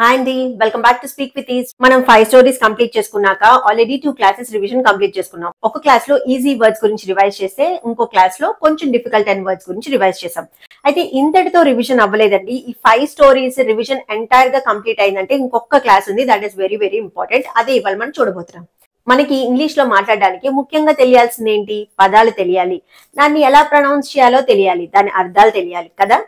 Hi అండి, welcome back to speak with is. మనం 5 stories complete చేసుకున్నాక ఆల్రెడీ 2 క్లాసెస్ రివిజన్ కంప్లీట్ చేసుకున్నాం. ఒక క్లాస్ లో ఈజీ వర్డ్స్ గురించి రివైజ్ చేస్తే ఇంకో క్లాస్ లో కొంచెం డిఫికల్ట్ అయిన వర్డ్స్ గురించి రివైజ్ చేసాం. అయితే ఇంతటితో రివిజన్ అవ్వలేదండి. ఈ 5 స్టోరీస్ రివిజన్ ఎంటైర్ గా కంప్లీట్ అయిందంటే ఇంకొక క్లాస్ ఉంది, that is very very important. అదే ఇవాళ మనం చూడబోతున్నాం. మనకి ఇంగ్లీష్ లో మాట్లాడడానికి ముఖ్యంగా తెలియాల్సింది ఏంటి? పదాలు తెలియాలి, దాన్ని ఎలా ప్రొనౌన్స్ చేయాలో తెలియాలి, దాని అర్థాలు తెలియాలి కదా.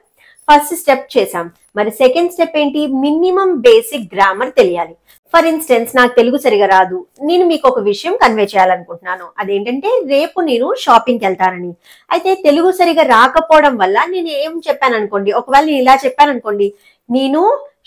ఫస్ట్ స్టెప్ చేసాం. మరి సెకండ్ స్టెప్ ఏంటి? మినిమం బేసిక్ గ్రామర్ తెలియాలి. ఫర్ ఇన్స్టెన్స్, నాకు తెలుగు సరిగా రాదు, నేను మీకు ఒక విషయం కన్వే చేయాలనుకుంటున్నాను. అదేంటంటే రేపు నేను షాపింగ్కి వెళ్తానని. అయితే తెలుగు సరిగా రాకపోవడం వల్ల నేను ఏం చెప్పాను అనుకోండి, ఒకవేళ నేను ఇలా చెప్పాను అనుకోండి, నేను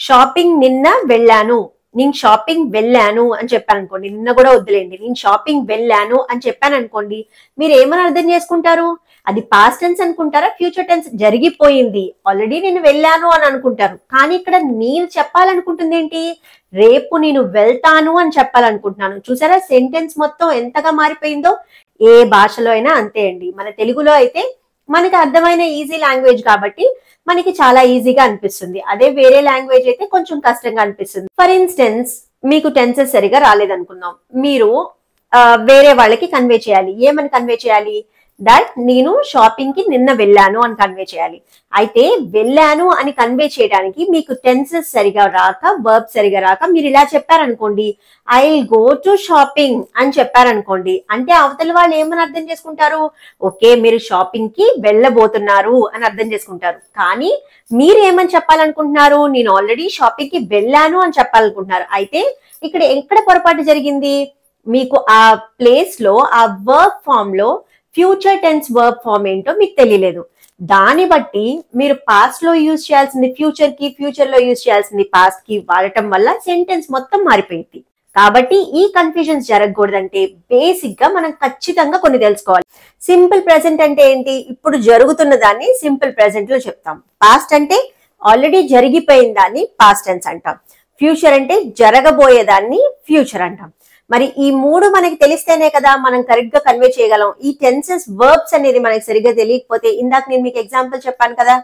షాపింగ్ నిన్న వెళ్ళాను, నేను షాపింగ్ వెళ్ళాను అని చెప్పాను అనుకోండి, నిన్న కూడా వద్దులేండి, నేను షాపింగ్ వెళ్ళాను అని చెప్పాను అనుకోండి, మీరు ఏమని అర్థం చేసుకుంటారు? అది పాస్ట్ టెన్స్ అనుకుంటారా, ఫ్యూచర్ టెన్స్ జరిగిపోయింది, ఆల్రెడీ నేను వెళ్ళాను అని అనుకుంటారు. కానీ ఇక్కడ నేను చెప్పాలనుకుంటుంది ఏంటి? రేపు నేను వెళ్తాను అని చెప్పాలనుకుంటున్నాను. చూసారా సెంటెన్స్ మొత్తం ఎంతగా మారిపోయిందో? ఏ భాషలో అయినా అంతే అండి. మన తెలుగులో అయితే మనకి అర్థమైన ఈజీ లాంగ్వేజ్ కాబట్టి మనకి చాలా ఈజీగా అనిపిస్తుంది. అదే వేరే లాంగ్వేజ్ అయితే కొంచెం కష్టంగా అనిపిస్తుంది. ఫర్ ఇన్స్టెన్స్, మీకు టెన్సెస్ సరిగా రాలేదనుకుందాం, మీరు వేరే వాళ్ళకి కన్వే చేయాలి. ఏమని కన్వే చేయాలి? దట్ నేను షాపింగ్ కి నిన్న వెళ్ళాను అని కన్వే చేయాలి. అయితే వెళ్ళాను అని కన్వే చేయడానికి మీకు టెన్సెస్ సరిగా రాక, వర్బ్ సరిగా రాక మీరు ఇలా చెప్పారనుకోండి, I will go to shopping అని చెప్పారనుకోండి, అంటే అవతల వాళ్ళు ఏమని అర్థం చేసుకుంటారు? ఓకే, మీరు షాపింగ్ కి వెళ్ళబోతున్నారు అని అర్థం చేసుకుంటారు. కానీ మీరు ఏమని చెప్పాలనుకుంటున్నారు? నేను ఆల్రెడీ షాపింగ్ కి వెళ్ళాను అని చెప్పాలనుకుంటున్నారు. అయితే ఇక్కడ ఎక్కడ పొరపాటు జరిగింది? మీకు ఆ ప్లేస్ లో, ఆ వర్బ్ ఫామ్ లో ఫ్యూచర్ టెన్స్ వర్బ్ ఫామ్ ఏంటో మీకు తెలియలేదు. దాన్ని బట్టి మీరు పాస్ట్ లో యూజ్ చేయాల్సింది ఫ్యూచర్ కి, ఫ్యూచర్ లో యూజ్ చేయాల్సింది పాస్ట్ కి వాడటం వల్ల సెంటెన్స్ మొత్తం మారిపోయింది. కాబట్టి ఈ కన్ఫ్యూజన్స్ జరగకూడదంటే బేసిక్ గా మనం ఖచ్చితంగా కొన్ని తెలుసుకోవాలి. సింపుల్ ప్రెజెంట్ అంటే ఏంటి? ఇప్పుడు జరుగుతున్న దాన్ని సింపుల్ ప్రెజెంట్ లో చెప్తాం. పాస్ట్ అంటే ఆల్రెడీ జరిగిపోయిన దాన్ని పాస్ట్ టెన్స్ అంటాం. ఫ్యూచర్ అంటే జరగబోయేదాన్ని ఫ్యూచర్ అంటాం. మరి ఈ మూడు మనకి తెలిస్తేనే కదా మనం కరెక్ట్ గా కన్వే చేయగలం. ఈ టెన్సెస్ వర్బ్స్ అనేది మనకి సరిగ్గా తెలియకపోతే, ఇందాక నేను మీకు ఎగ్జాంపుల్ చెప్పాను కదా,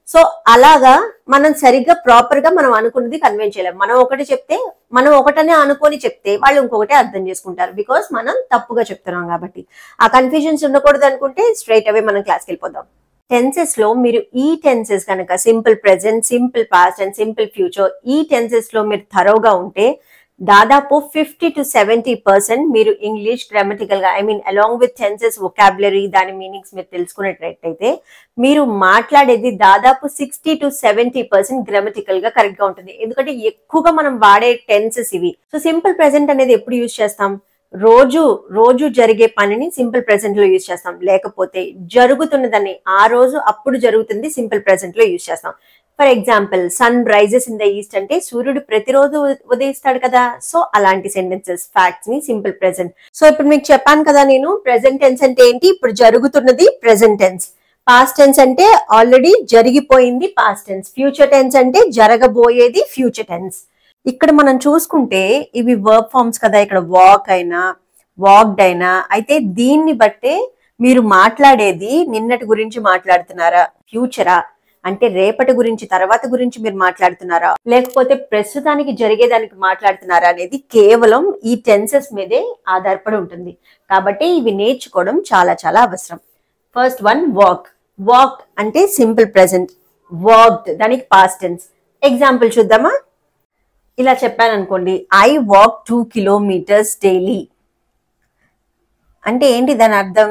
సో అలాగా మనం సరిగ్గా ప్రాపర్ గా మనం అనుకున్నది కన్వే చేయలేం. మనం ఒకటి చెప్తే, మనం ఒకటనే అనుకొని చెప్తే వాళ్ళు ఇంకొకటి అర్థం చేసుకుంటారు, బికాస్ మనం తప్పుగా చెప్తున్నాం కాబట్టి. ఆ కన్ఫ్యూజన్స్ ఉండకూడదు అనుకుంటే స్ట్రైట్ అవే మనం క్లాస్కి వెళ్ళిపోదాం. టెన్సెస్ లో మీరు ఈ టెన్సెస్ కనుక simple present, simple past and simple future, ఈ టెన్సెస్ లో మీరు థరోగా ఉంటే దాదాపు 50 to 70% మీరు ఇంగ్లీష్ గ్రామటికల్ గా, I mean along with tenses vocabulary, దాని మీనింగ్స్ మీరు తెలుసుకునేటట్టయితే మీరు మాట్లాడేది దాదాపు 60 to 70% గ్రామటికల్ గా కరెక్ట్ గా ఉంటుంది. ఎందుకంటే ఎక్కువగా మనం వాడే టెన్సెస్ ఇవి. సో సింపుల్ ప్రెజెంట్ అనేది ఎప్పుడు యూజ్ చేస్తాం? రోజు జరిగే పనిని సింపుల్ ప్రెజెంట్ లో యూజ్ చేస్తాం. లేకపోతే జరుగుతున్నదాన్ని, ఆ రోజు అప్పుడు జరుగుతుంది సింపుల్ ప్రెజెంట్ లో యూజ్ చేస్తాం. For example, sun rises in the east అంటే సూర్యుడు ప్రతిరోజు ఉదయిస్తాడు కదా. సో అలాంటి సెంటెన్సెస్, ఫ్యాక్ట్స్ ని సింపుల్ ప్రెజెంట్. సో ఇప్పుడు మీకు చెప్పాను కదా నేను, ప్రెజెంట్ టెన్స్ అంటే ఏంటి? ఇప్పుడు జరుగుతున్నది ప్రెజెంట్ టెన్స్. పాస్ట్ టెన్స్ అంటే ఆల్రెడీ జరిగిపోయింది పాస్ట్ టెన్స్. ఫ్యూచర్ టెన్స్ అంటే జరగబోయేది ఫ్యూచర్ టెన్స్. ఇక్కడ మనం చూసుకుంటే ఇవి వర్బ్ ఫార్మ్స్ కదా. ఇక్కడ వాక్ అయినా, వాక్డ్ అయినా, అయితే దీన్ని బట్టే మీరు మాట్లాడేది నిన్నటి గురించి మాట్లాడుతున్నారా, ఫ్యూచరా అంటే రేపటి గురించి, తర్వాత గురించి మీరు మాట్లాడుతున్నారా, లేకపోతే ప్రస్తుతానికి జరిగేదానికి మాట్లాడుతున్నారా అనేది కేవలం ఈ టెన్సెస్ మీదే ఆధారపడి ఉంటుంది. కాబట్టి ఇవి నేర్చుకోవడం చాలా చాలా అవసరం. First one, walk. వాక్ అంటే సింపుల్ ప్రెజెంట్, వాక్డ్ దానికి పాస్ట్ టెన్స్. ఎగ్జాంపుల్ చూద్దామా? ఇలా చెప్పాను అనుకోండి, ఐ వాక్ 2 kilometers డైలీ. అంటే ఏంటి దాని అర్థం?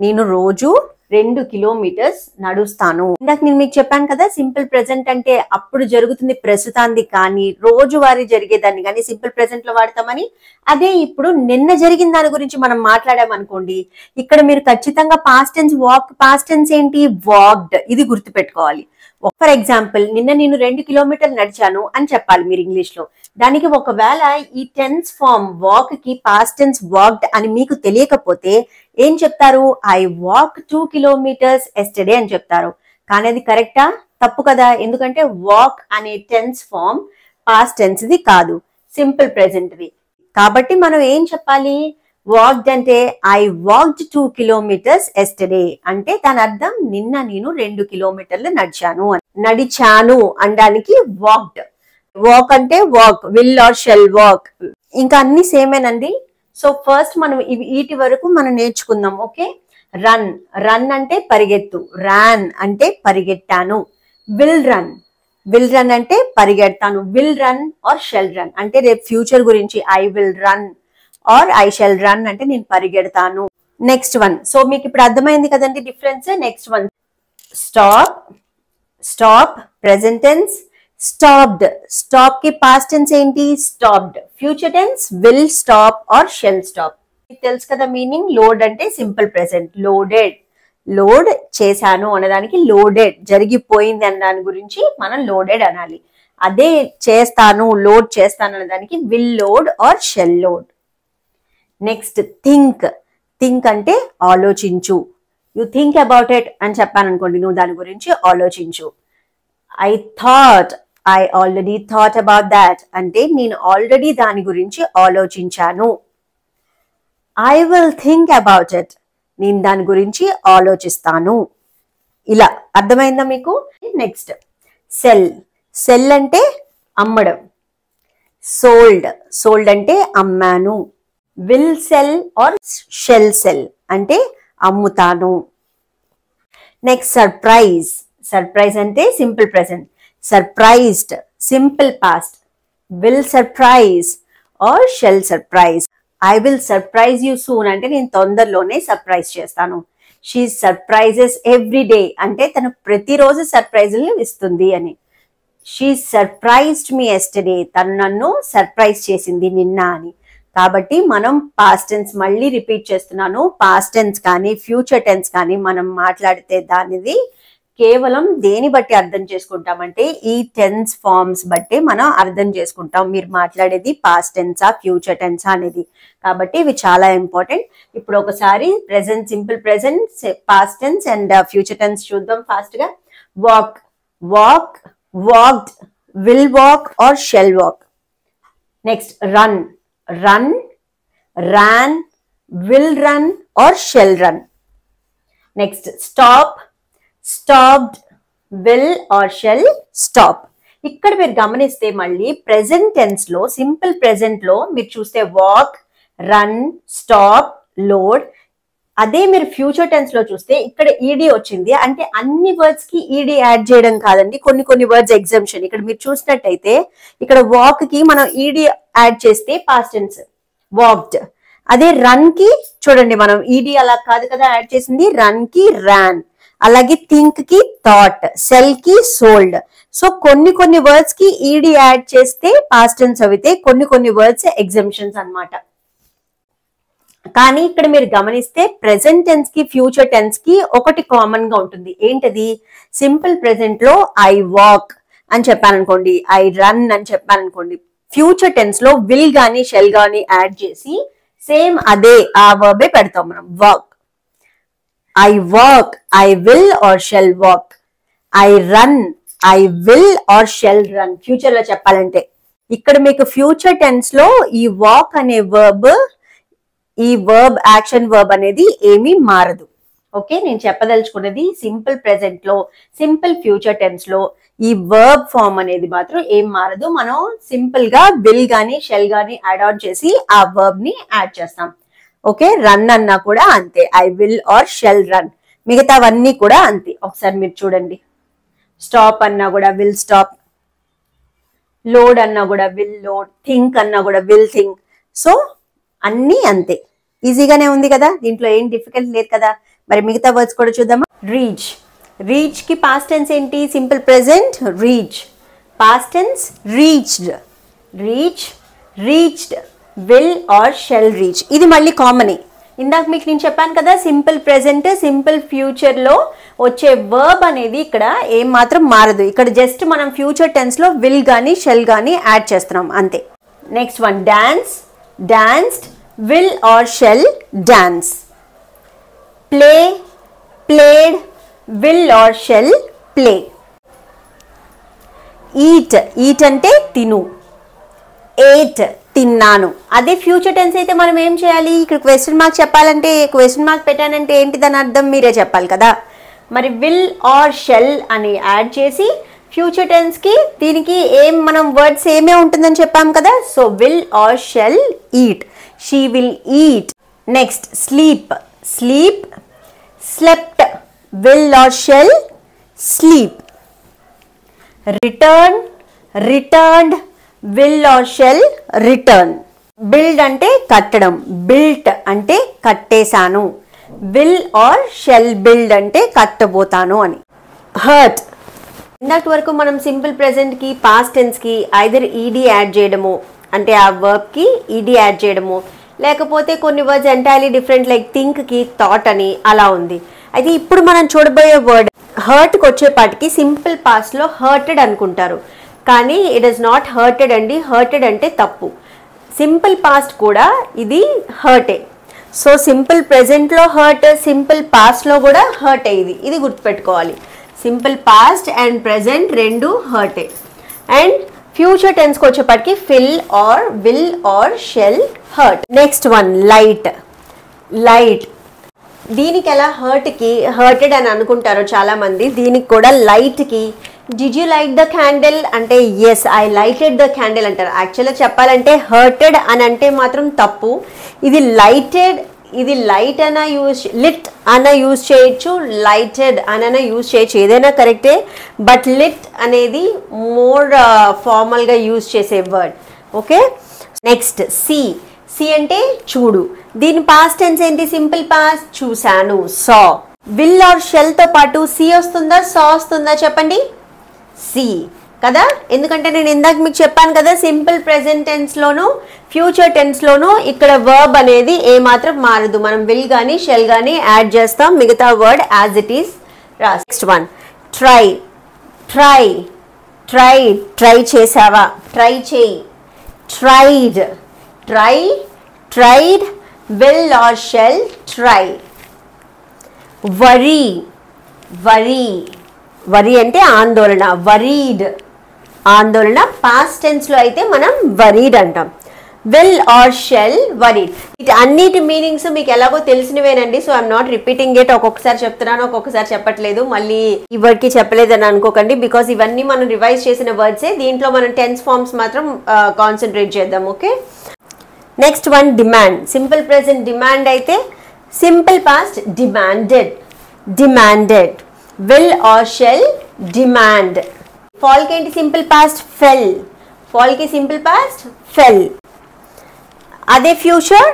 నేను రోజు 2 kilometers నడుస్తాను. ఇందాక నేను మీకు చెప్పాను కదా, సింపుల్ ప్రెజెంట్ అంటే అప్పుడు జరుగుతుంది ప్రస్తుతాన్ని కానీ, రోజువారీ జరిగేదాన్ని కానీ సింపుల్ ప్రెజెంట్ లో వాడతామని. అదే ఇప్పుడు నిన్న జరిగిన దాని గురించి మనం మాట్లాడామనుకోండి, ఇక్కడ మీరు ఖచ్చితంగా past tense, walk past tense ఏంటి? వాక్డ్. ఇది గుర్తుపెట్టుకోవాలి. ఫర్ ఎగ్జాంపుల్, నిన్న నేను 2 kilometers నడిచాను అని చెప్పాలి మీరు ఇంగ్లీష్ లో. దానికి ఒకవేళ ఈ టెన్స్ ఫామ్ వాక్ కి పాస్ట్ టెన్స్ వాక్డ్ అని మీకు తెలియకపోతే ఏం చెప్తారు? ఐ వాక్ 2 kilometers ఎస్టర్డే అని చెప్తారు. కానీ అది కరెక్టా? తప్పు కదా. ఎందుకంటే వాక్ అనే టెన్స్ ఫామ్ పాస్ట్ టెన్స్ ది కాదు, సింపుల్ ప్రెజెంట్ ది. కాబట్టి మనం ఏం చెప్పాలి? వాక్డ్ అంటే ఐ వాక్డ్ 2 kilometers ఎస్టర్డే అంటే దాని అర్థం నిన్న నేను 2 kilometers నడిచాను అనడానికి వాక్డ్. వాక్ అంటే walk, will or shall walk. ఇంకా అన్ని సేమేనండి. సో ఫస్ట్ మనం వీటి వరకు మనం నేర్చుకుందాం. ఓకే, రన్, రన్ అంటే పరిగెత్తు, రాన్ అంటే పరిగెట్టాను. విల్ రన్, విల్ రన్ అంటే పరిగెడతాను. Will run or shall run అంటే రేపు ఫ్యూచర్ గురించి, I will run or I shall run అంటే నేను పరిగెడతాను. నెక్స్ట్ వన్, సో మీకు ఇప్పుడు అర్థమైంది కదండి difference. Next one, stop, stop present tense. Stopped, stop కి పాస్ట్ టెన్స్ ఏంటి? Stopped. Future tense will stop or shall stop. తెలుసు కదా మీనింగ్. లోడ్ అంటే సింపుల్ ప్రెజెంట్, లోడెడ్, లోడ్ చేశాను అనడానికి లోడెడ్, జరిగిపోయింది అన్న దాని గురించి మనం లోడెడ్ అనాలి. అదే చేస్తాను, లోడ్ చేస్తాను అనడానికి will load or shall load. Next think, think అంటే ఆలోచించు. యు థింక్ అబౌట్ ఇట్ అని చెప్పాను అనుకోండి, నువ్వు దాని గురించి ఆలోచించు. I thought, I already thought about that అంటే నేను ఆల్రెడీ దాని గురించి ఆలోచించాను. I will think about it, నేను దాని గురించి ఆలోచిస్తాను. ఇలా అర్థమైందా మీకు? నెక్స్ట్ సెల్, సెల్ అంటే అమ్మడం. సోల్డ్, సోల్డ్ అంటే అమ్మాను. Will sell or shall sell అంటే అమ్ముతాను. నెక్స్ట్ సర్ప్రైజ్, సర్ప్రైజ్ అంటే simple present. Surprised simple past, will surprise or shall surprise. I will surprise you soon అంటే నేను తొందరలోనే సర్ప్రైజ్ చేస్తాను. షీ సర్ప్రైజెస్ ఎవ్రీ డే అంటే తను ప్రతిరోజు సర్ప్రైజులు ఇస్తుంది అని. షీ సర్ప్రైజ్డ్ మీ ఎస్టర్డే, తను నన్ను సర్ప్రైజ్ చేసింది నిన్న అని. కాబట్టి మనం పాస్ట్ టెన్స్ మళ్ళీ రిపీట్ చేస్తున్నాను. పాస్ట్ టెన్స్ కానీ ఫ్యూచర్ టెన్స్ కానీ మనం మాట్లాడితే దానిది కేవలం దేని బట్టి అర్థం చేసుకుంటామంటే ఈ టెన్స్ ఫార్మ్స్ బట్టి మనం అర్థం చేసుకుంటాం మీరు మాట్లాడేది పాస్ట్ టెన్సా ఫ్యూచర్ టెన్సా అనేది. కాబట్టి ఇవి చాలా ఇంపార్టెంట్. ఇప్పుడు ఒకసారి present, simple present, past tense and future tense చూద్దాం ఫాస్ట్ గా. Walk, walk, walked, will walk or shall walk. Next run, run, ran, will run or shall run. Next stop, stopped, will or shall stop. ఇక్కడ మీరు గమనిస్తే మళ్ళీ present tense లో, simple present లో మీరు చూస్తే వాక్, రన్, స్టాప్, లోడ్. అదే మీరు ఫ్యూచర్ టెన్స్ లో చూస్తే ఇక్కడ ఈడీ వచ్చింది అంటే అన్ని వర్డ్స్ కి ఈడీ యాడ్ చేయడం కాదండి, కొన్ని కొన్ని వర్డ్స్ ఎగ్జామ్షన్. ఇక్కడ మీరు చూసినట్టయితే ఇక్కడ వాక్ కి మనం ఈడీ యాడ్ చేస్తే పాస్ట్ టెన్స్ వాక్డ్. అదే రన్ కి చూడండి మనం ఈడీ అలా కాదు కదా యాడ్ చేసింది, రన్ కి ర్యాన్. అలాగే థింక్ కి థాట్, సెల్ కి సోల్డ్. సో కొన్ని కొన్ని వర్డ్స్ కి ఈడీ యాడ్ చేస్తే పాస్ట్ టెన్స్ అయితే, కొన్ని కొన్ని వర్డ్స్ ఎగ్జామ్షన్స్ అన్నమాట. కానీ ఇక్కడ మీరు గమనిస్తే ప్రెసెంట్ టెన్స్ కి ఫ్యూచర్ టెన్స్ కి ఒకటి కామన్ గా ఉంటుంది. ఏంటది? సింపుల్ ప్రెసెంట్ లో ఐ వాక్ అని చెప్పాను అనుకోండి, ఐ రన్ అని చెప్పాను అనుకోండి. ఫ్యూచర్ టెన్స్ లో విల్ గానీ షెల్ గానీ యాడ్ చేసి సేమ్ అదే ఆ వర్బే పెడతాం మనం. Walk, I walk, I will or shall walk. I run, I will or shall run. Future లో చెప్పాలంటే ఇక్కడ మీకు ఫ్యూచర్ టెన్స్ లో ఈ వాక్ అనే వర్బ్, ఈ వర్బ్ యాక్షన్ వర్బ్ అనేది ఏమీ మారదు. ఓకే, నేను చెప్పదలుచుకున్నది సింపుల్ ప్రెసెంట్ లో, సింపుల్ ఫ్యూచర్ టెన్స్ లో ఈ వర్బ్ ఫామ్ అనేది మాత్రం ఏం మారదు. మనం సింపుల్ గా విల్ గానీ షెల్ గానీ యాడ్ ఆన్ చేసి ఆ వర్బ్ ని యాడ్ చేస్తాం. ఓకే, రన్ అన్నా కూడా అంతే, I will or shall run. మిగతావన్నీ కూడా అంతే. ఒకసారి మీరు చూడండి, స్టాప్ అన్నా కూడా విల్ స్టాప్, లోడ్ అన్నా కూడా విల్ లోడ్, థింక్ అన్నా కూడా విల్ థింక్. సో అన్నీ అంతే, ఈజీగానే ఉంది కదా, దీంట్లో ఏం డిఫికల్ట్ లేదు కదా. మరి మిగతా వర్డ్స్ కూడా చూద్దామా. రీచ్, రీచ్ కి పాస్ట్ టెన్స్ ఏంటి? Simple present reach. Past tense reached, reach, reached, will or shall reach. ఇది మళ్ళీ కామన్. ఇందాక మీకు నేను చెప్పాను కదా సింపుల్ ప్రెసెంట్, సింపుల్ ఫ్యూచర్ లో వచ్చే వర్బ్ అనేది ఇక్కడ ఏం మాత్రం మారదు. ఇక్కడ జస్ట్ మనం ఫ్యూచర్ టెన్స్ లో విల్ గానీ షెల్ గానీ యాడ్ చేస్తున్నాం అంతే. Next one, dance, danced, will or shall dance. Play, played, will or shall play. Eat, eat అంటే తిను. ate, తిన్నాను. అదే ఫ్యూచర్ టెన్స్ అయితే మనం ఏం చేయాలి? ఇక్కడ క్వశ్చన్ మార్క్ చెప్పాలంటే, క్వశ్చన్ మార్క్ పెట్టానంటే ఏంటి దాని అర్థం మీరే చెప్పాలి కదా. మరి విల్ ఆర్ షెల్ అని యాడ్ చేసి ఫ్యూచర్ టెన్స్ కి దీనికి ఏం మనం వర్డ్స్ ఏమే ఉంటుందని చెప్పాం కదా. So will or shell eat, she will eat. Next sleep, sleep, slept, will or shell sleep. Return, returned, will or shell return. Build అంటే కట్టడం, బిల్ట్ అంటే కట్టేశాను. విల్ ఆర్ షెల్ బిల్డ్ అంటే కట్టబోతాను అని. హర్ట్, ఇందాక వరకు మనం సింపుల్ ప్రెజెంట్ కి పాస్ట్ టెన్స్ కి ఐదర్ ఈడీ యాడ్ చేయడము, అంటే ఆ వర్బ్ కి ఈడీ యాడ్ చేయడము, లేకపోతే కొన్ని words entirely different like think కి థాట్ అని అలా ఉంది. అయితే ఇప్పుడు మనం చూడబోయే వర్డ్ హర్ట్కి వచ్చేపాటికి సింపుల్ పాస్ట్ లో హర్టెడ్ అనుకుంటారు, కానీ ఇట్ ఈస్ నాట్ హర్టెడ్ అండి. హర్టెడ్ అంటే తప్పు. సింపుల్ పాస్ట్ కూడా ఇది హర్టే. సో సింపుల్ ప్రెజెంట్లో హర్ట్, సింపుల్ పాస్ట్లో కూడా హర్ట్ అయ్యింది. ఇది గుర్తుపెట్టుకోవాలి. సింపుల్ పాస్ట్ అండ్ ప్రెజెంట్ రెండు హర్టే. అండ్ ఫ్యూచర్ టెన్స్కి వచ్చేప్పటికి fill or will or shall hurt. Next one light, light. దీనికి ఎలా హర్ట్కి హర్టెడ్ అని అనుకుంటారో చాలామంది, దీనికి కూడా లైట్కి did you light the candle అంటే yes I lighted the candle అంటారు. యాక్చువల్గా చెప్పాలంటే హర్టెడ్ అని అంటే మాత్రం తప్పు. ఇది లైటెడ్, ఇది లైట్ అన్న యూజ్, లిట్ అన్న యూజ్ చేయొచ్చు, లైటెడ్ అన్న యూజ్ చేయొచ్చు, ఏదైనా కరెక్టే. బట్ లిట్ అనేది మోర్ ఫార్మల్గా యూజ్ చేసే word. Okay. Next see, see అంటే చూడు. దీని పాస్ట్ టెన్స్ ఏంటి? సింపుల్ పాస్ట్, చూశాను, సా. విల్ ఆర్ షెల్ తో పాటు సీ వస్తుందా సా వస్తుందా చెప్పండి? సి కదా, ఎందుకంటే నేను ఇందాక మీకు చెప్పాను కదా సింపుల్ ప్రెజెంట్ టెన్స్ లోను ఫ్యూచర్ టెన్స్ లోను ఇక్కడ వర్బ్ అనేది ఏమాత్రం మారదు. మనం విల్ కానీ షెల్ కానీ యాడ్ చేస్తాం, మిగతా వర్డ్ యాజ్ ఇట్ ఈస్ రాస్. Next one try, try, try, try చేసావా, ట్రై చేయి. Tried, try, tried, will or shall try. Worry, worry, worry అంటే ఆందోళన, వరీడ్ ఆందోళన. పాస్ట్ టెన్స్ లో అయితే మనం వరీడ్ అంటాం. Will or shall worried. ఇటు అన్నిటి మీనింగ్స్ మీకు ఎలాగో తెలిసినవేనండి. So I'm not repeating it. ఒక్కొక్కసారి చెప్తున్నాను, ఒక్కొక్కసారి చెప్పట్లేదు. మళ్ళీ ఈ వర్డ్ కి చెప్పలేదని అనుకోకండి, బికాస్ ఇవన్నీ మనం రివైజ్ చేసిన వర్డ్సే. దీంట్లో మనం టెన్స్ ఫార్మ్స్ మాత్రం కాన్సన్ట్రేట్ చేద్దాం. Okay. Next one demand. Simple present demand అయితే, simple past demanded, demanded. Will or shall demand. Fall కి ఏంటి సింపుల్ పాస్ట్? ఫెల్. ఫాల్ కి సింపుల్ పాస్ట్ ఫెల్. అదే future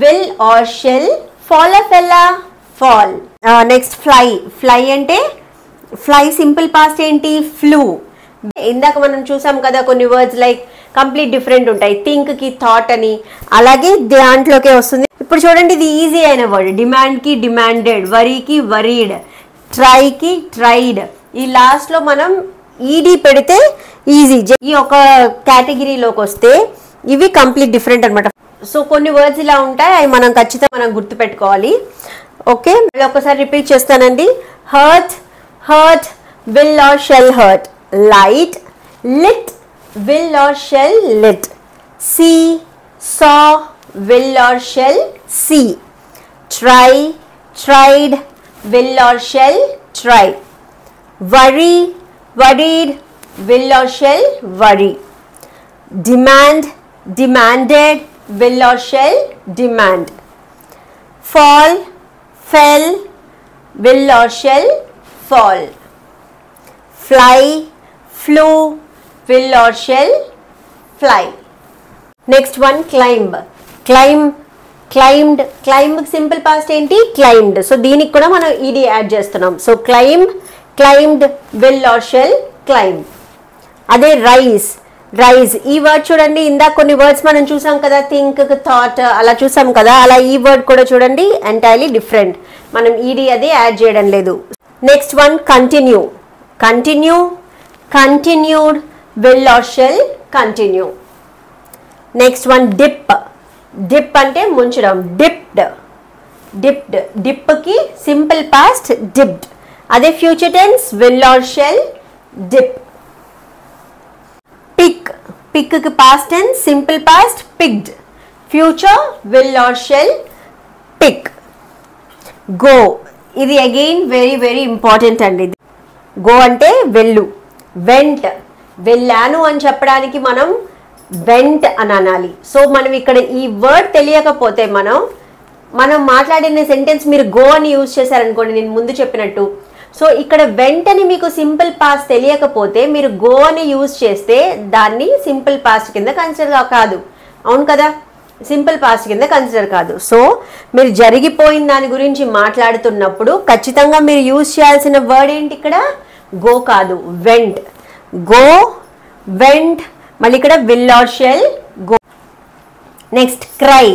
will or shall fall ఫెల్లా fall. Next fly. Fly అంటే fly simple past ఏంటి? Flu. ఇందాక మనం చూసాం కదా కొన్ని వర్డ్స్ లైక్ కంప్లీట్ డిఫరెంట్ ఉంటాయి, థింక్ కి థాట్ అని, అలాగే దాంట్లోకే వస్తుంది. ఇప్పుడు చూడండి, ఇది ఈజీ అయిన వర్డ్. డిమాండ్ కి డిమాండెడ్, వరీకి వరీడ్, ట్రైకి ట్రైడ్. ఈ లాస్ట్ లో మనం ఈడీ పెడితే ఈజీ. ఈ ఒక కేటగిరీలోకి వస్తే ఇవి కంప్లీట్ డిఫరెంట్ అనమాట. సో కొన్ని వర్డ్స్ ఇలా ఉంటాయి, అవి మనం ఖచ్చితంగా మనం గుర్తుపెట్టుకోవాలి. ఓకే, మళ్ళీ ఒకసారి రిపీట్ చేస్తానండి. Hurt, hurt, will or shall hurt. Light, lit, will or shall lit. See, saw, will or shall see. Try, tried, will or shall try. Worry, worried, will or shall worry. Demand, demanded, will or shall demand. Fall, fell, will or shall fall. Fly, flew, will or shall fly. Next one climb. Climb, claimed. Climb simple past ఏంటి? Claimed. So దీనికి కూడా మనం ED add చేస్తున్నాం. So climb, claimed, will or shell climb. అదే rise, rise. ఈ word చూడండి, ఇందాక కొన్ని వర్డ్స్ మనం చూసాం కదా, థింక్, థాట్ అలా చూసాం కదా, అలా ఈ వర్డ్ కూడా చూడండి ఎంటైర్లీ డిఫరెంట్. మనం ఈడీ అది యాడ్ చేయడం లేదు. Next one continue. Continue, continued, will or shall continue. Next one dip. Dip అంటే ముంచడం, డిప్డ్, డిప్డ్. డిప్ కి సింపుల్ పాస్ట్ డిప్డ్. అదే future tense will or shall dip. Pick. Pick కి past tense simple past picked. Future will or shall pick. Go. ఇది again very very important అండి. Go అంటే వెళ్ళు, vent, వెళ్ళాను అని చెప్పడానికి మనం వెంట్ అని అనాలి. సో మనం ఇక్కడ ఈ వర్డ్ తెలియకపోతే మనం మాట్లాడిన సెంటెన్స్ మీరు గో అని యూజ్ చేశారనుకోండి, నేను ముందు చెప్పినట్టు. సో ఇక్కడ వెంట్ అని మీకు సింపుల్ పాస్ట్ తెలియకపోతే మీరు గో అని యూజ్ చేస్తే దాన్ని సింపుల్ పాస్ట్ కింద కన్సిడర్ కాదు. అవును కదా, సింపుల్ పాస్ట్ కింద కన్సిడర్ కాదు. సో మీరు జరిగిపోయిన దాని గురించి మాట్లాడుతున్నప్పుడు ఖచ్చితంగా మీరు యూజ్ చేయాల్సిన వర్డ్ ఏంటి ఇక్కడ? గో కాదు, వెంట్. గో, వెంట్, మళ్ళీ ఇక్కడ will or shell, go. Next cry.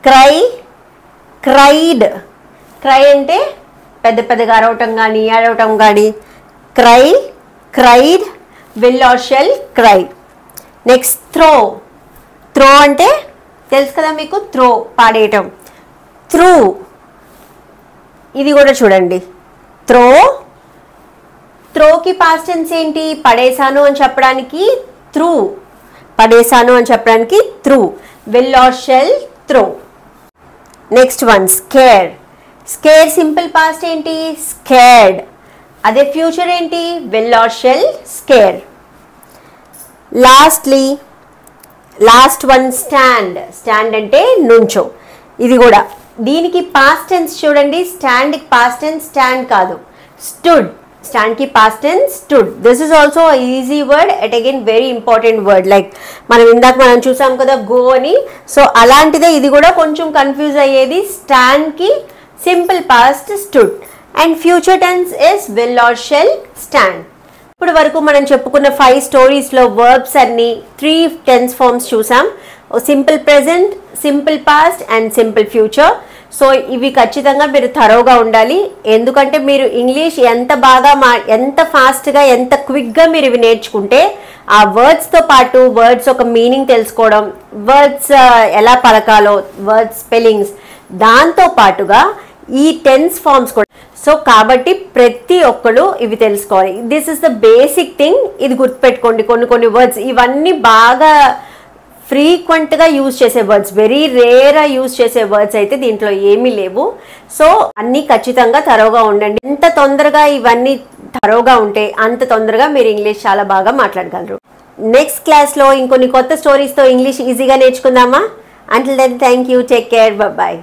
Cry, cried. Cry అంటే పెద్ద పెద్దగా అరవటం కానీ ఏడవటం కానీ. Cry, cried, will or shell, cry. Next throw. Throw అంటే తెలుసు కదా మీకు, త్రో పాడేయటం. త్రూ, ఇది కూడా చూడండి. త్రో, త్రోకి పాస్ట్ టెన్స్ ఏంటి? పడేశాను అని చెప్పడానికి త్రూ, పడేశాను అని చెప్పడానికి threw. Will or shall, throw. Next one scare. Scare simple past ఏంటి? స్కేర్డ్. అదే ఫ్యూచర్ ఏంటి? Will or shall, scare. Last one stand. Stand అంటే నుంచో. ఇది కూడా దీనికి పాస్ట్ టెన్స్ చూడండి. స్టాండ్కి పాస్ట్ టెన్స్ స్టాండ్ కాదు, స్టూడ్. స్టాండ్కి past tense stood. This is also easy word, at again very important word. Like మనం చూసాం కదా గో అని. సో అలాంటిదే ఇది కూడా కొంచెం కన్ఫ్యూజ్ అయ్యేది. స్టాండ్కి simple past stood and future tense is will or shall, stand. ఇప్పుడు వరకు మనం చెప్పుకున్న 5 స్టోరీస్లో వర్బ్స్ అన్ని 3 టెన్స్ ఫార్మ్స్ చూసాం. Simple present, simple past and simple future. So ఇవి ఖచ్చితంగా మీరు థరోగా ఉండాలి. ఎందుకంటే మీరు ఇంగ్లీష్ ఎంత బాగా ఎంత ఫాస్ట్గా ఎంత క్విక్గా మీరు ఇవి నేర్చుకుంటే ఆ వర్డ్స్తో పాటు వర్డ్స్ ఒక మీనింగ్ తెలుసుకోవడం, వర్డ్స్ ఎలా పలకాలో, వర్డ్స్ స్పెల్లింగ్స్, దాంతో పాటుగా ఈ టెన్స్ ఫార్మ్స్ కూడా. సో కాబట్టి ప్రతి ఒక్కరు ఇవి తెలుసుకోవాలి. This is the basic thing. ఇది గుర్తుపెట్టుకోండి. కొన్ని వర్డ్స్ ఇవన్నీ బాగా ఫ్రీక్వెంట్గా యూజ్ చేసే వర్డ్స్, వెరీ రేర్గా యూజ్ చేసే వర్డ్స్ అయితే దీంట్లో ఏమీ లేవు. సో అన్నీ ఖచ్చితంగా థరోగా ఉండండి. ఎంత తొందరగా ఇవన్నీ థరోగా ఉంటే అంత తొందరగా మీరు ఇంగ్లీష్ చాలా బాగా మాట్లాడగలరు. నెక్స్ట్ క్లాస్లో ఇంకొన్ని కొత్త స్టోరీస్తో ఇంగ్లీష్ ఈజీగా నేర్చుకుందామా? Until then, thank you. Take care. Bye-bye.